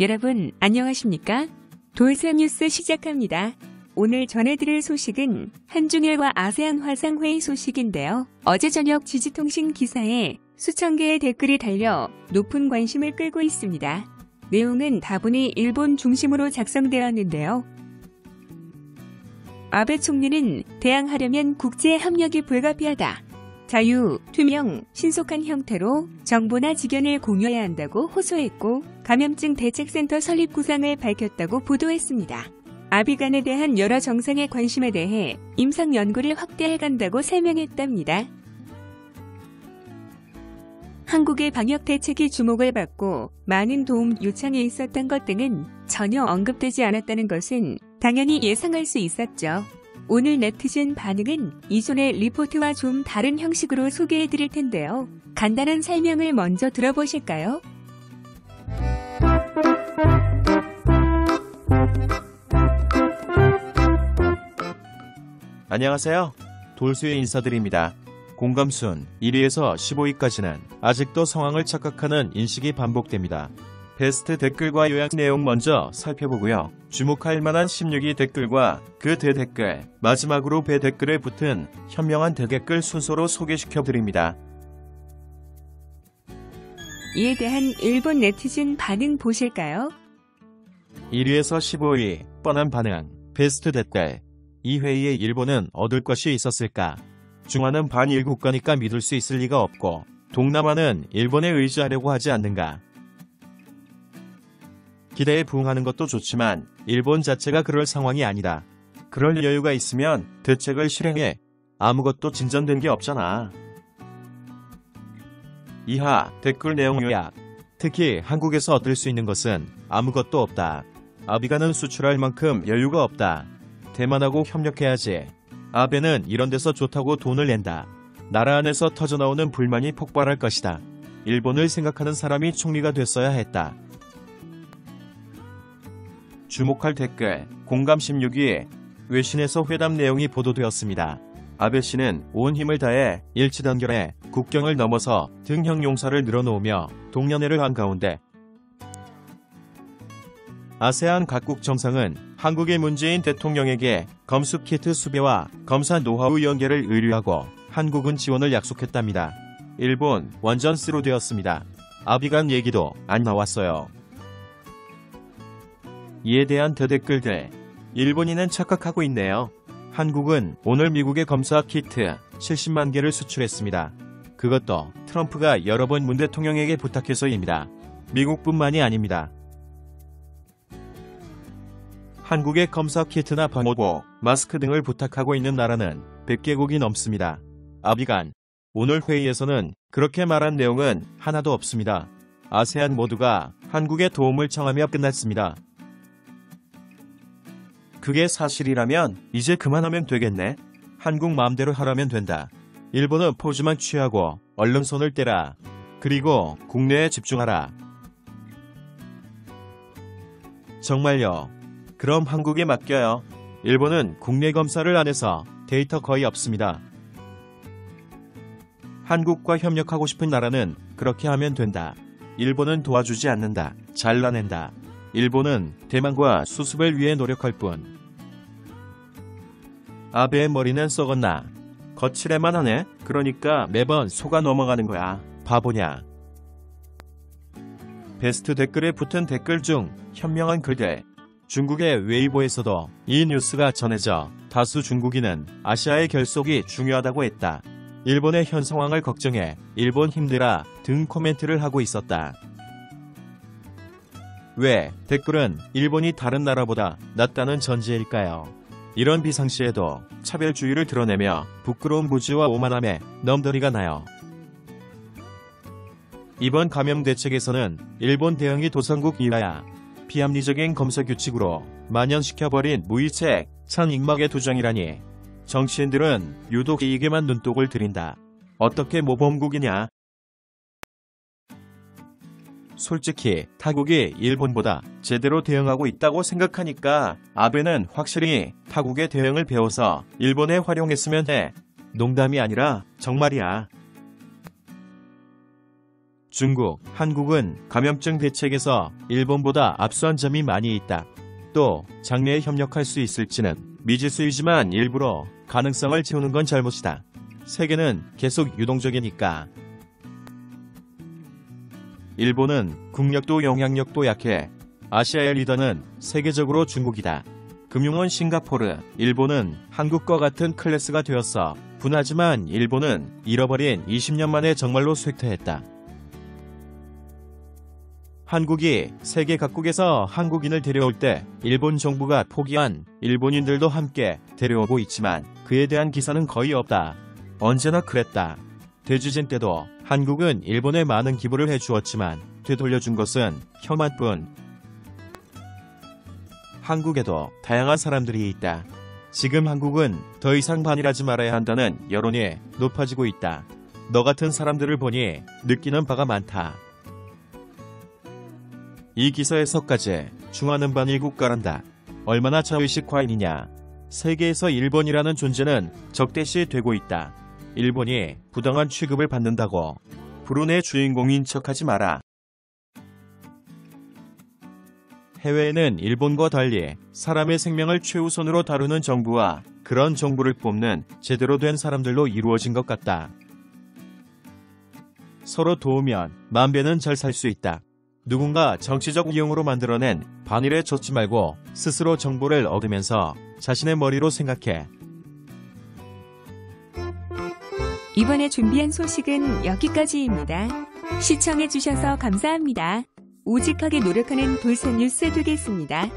여러분 안녕하십니까? 돌쇠 뉴스 시작합니다. 오늘 전해드릴 소식은 한중일과 아세안 화상회의 소식인데요. 어제 저녁 지지통신 기사에 수천 개의 댓글이 달려 높은 관심을 끌고 있습니다. 내용은 다분히 일본 중심으로 작성되었는데요. 아베 총리는 대항하려면 국제 협력이 불가피하다. 자유, 투명, 신속한 형태로 정보나 지견을 공유해야 한다고 호소했고 감염증 대책센터 설립 구상을 밝혔다고 보도했습니다. 아비간에 대한 여러 정상의 관심에 대해 임상 연구를 확대해 간다고 설명했답니다. 한국의 방역 대책이 주목을 받고 많은 도움 요청이 있었던 것 등은 전혀 언급되지 않았다는 것은 당연히 예상할 수 있었죠. 오늘 네티즌 반응은 이전의 리포트와 좀 다른 형식으로 소개해 드릴 텐데요. 간단한 설명을 먼저 들어보실까요? 안녕하세요. 돌수의 인사드립니다. 공감순 1위에서 15위까지는 아직도 상황을 착각하는 인식이 반복됩니다. 베스트 댓글과 요약 내용 먼저 살펴보고요. 주목할 만한 16위 댓글과 그 대댓글, 마지막으로 배 댓글에 붙은 현명한 대댓글 순서로 소개시켜드립니다. 이에 대한 일본 네티즌 반응 보실까요? 1위에서 15위, 뻔한 반응, 베스트 댓글. 이 회의에 일본은 얻을 것이 있었을까? 중화는 반일 국가니까 믿을 수 있을 리가 없고 동남아는 일본에 의지하려고 하지 않는가? 기대에 부응하는 것도 좋지만 일본 자체가 그럴 상황이 아니다. 그럴 여유가 있으면 대책을 실행해. 아무것도 진전된 게 없잖아. 이하 댓글 내용 요약. 특히 한국에서 얻을 수 있는 것은 아무것도 없다. 아비가는 수출할 만큼 여유가 없다. 대만하고 협력해야지. 아베는 이런 데서 좋다고 돈을 낸다. 나라 안에서 터져나오는 불만이 폭발할 것이다. 일본을 생각하는 사람이 총리가 됐어야 했다. 주목할 댓글, 공감 16위, 외신에서 회담 내용이 보도되었습니다. 아베 씨는 온 힘을 다해 일치단결해 국경을 넘어서 등형 용사를 늘어놓으며 동년회를 한 가운데 아세안 각국 정상은 한국의 문재인 대통령에게 검수키트 수배와 검사 노하우 연계를 의뢰하고 한국은 지원을 약속했답니다. 일본 완전 쓰로 되었습니다. 아비간 얘기도 안 나왔어요. 이에 대한 대댓글들. 일본인은 착각하고 있네요. 한국은 오늘 미국에 검사 키트 70만 개를 수출했습니다. 그것도 트럼프가 여러 번 문 대통령에게 부탁해서입니다. 미국뿐만이 아닙니다. 한국의 검사 키트나 방호복, 마스크 등을 부탁하고 있는 나라는 100개국이 넘습니다. 아비간. 오늘 회의에서는 그렇게 말한 내용은 하나도 없습니다. 아세안 모두가 한국의 도움을 청하며 끝났습니다. 그게 사실이라면 이제 그만하면 되겠네. 한국 마음대로 하라면 된다. 일본은 포즈만 취하고 얼른 손을 떼라. 그리고 국내에 집중하라. 정말요. 그럼 한국에 맡겨요. 일본은 국내 검사를 안 해서 데이터 거의 없습니다. 한국과 협력하고 싶은 나라는 그렇게 하면 된다. 일본은 도와주지 않는다. 잘라낸다. 일본은 대만과 수습을 위해 노력할 뿐. 아베의 머리는 썩었나? 거칠에만 하네? 그러니까 매번 속아 넘어가는 거야. 바보냐? 베스트 댓글에 붙은 댓글 중 현명한 글들. 중국의 웨이보에서도 이 뉴스가 전해져 다수 중국인은 아시아의 결속이 중요하다고 했다. 일본의 현 상황을 걱정해 일본 힘들아 등 코멘트를 하고 있었다. 왜 댓글은 일본이 다른 나라보다 낫다는 전제일까요? 이런 비상시에도 차별주의를 드러내며 부끄러운 무지와 오만함에 넘더리가 나요. 이번 감염 대책에서는 일본 대응이 도상국 이하야. 비합리적인 검사 규칙으로 만연시켜버린 무의책, 찬익막의 투정이라니. 정치인들은 유독 이익에만 눈독을 들인다. 어떻게 모범국이냐? 솔직히 타국이 일본보다 제대로 대응하고 있다고 생각하니까 아베는 확실히 타국의 대응을 배워서 일본에 활용했으면 해. 농담이 아니라 정말이야. 중국, 한국은 감염증 대책에서 일본보다 앞선 점이 많이 있다. 또 장래에 협력할 수 있을지는 미지수이지만 일부러 가능성을 채우는 건 잘못이다. 세계는 계속 유동적이니까. 일본은 국력도 영향력도 약해. 아시아의 리더는 세계적으로 중국이다. 금융은 싱가포르, 일본은 한국과 같은 클래스가 되었어. 분하지만 일본은 잃어버린 20년 만에 정말로 쇠퇴했다. 한국이 세계 각국에서 한국인을 데려올 때 일본 정부가 포기한 일본인들도 함께 데려오고 있지만 그에 대한 기사는 거의 없다. 언제나 그랬다. 대지진 때도 한국은 일본에 많은 기부를 해주었지만 되돌려준 것은 혐한뿐. 한국에도 다양한 사람들이 있다. 지금 한국은 더 이상 반일하지 말아야 한다는 여론이 높아지고 있다. 너 같은 사람들을 보니 느끼는 바가 많다. 이 기사에서까지 중화는 반일 국가란다. 얼마나 자의식 과잉이냐. 세계에서 일본이라는 존재는 적대시 되고 있다. 일본이 부당한 취급을 받는다고 불운의 주인공인 척하지 마라. 해외에는 일본과 달리 사람의 생명을 최우선으로 다루는 정부와 그런 정부를 뽑는 제대로 된 사람들로 이루어진 것 같다. 서로 도우면 만배는 잘 살 수 있다. 누군가 정치적 이용으로 만들어낸 반일에 젖지 말고 스스로 정보를 얻으면서 자신의 머리로 생각해. 이번에 준비한 소식은 여기까지입니다. 시청해주셔서 감사합니다. 오직하게 노력하는 돌산 뉴스 되겠습니다.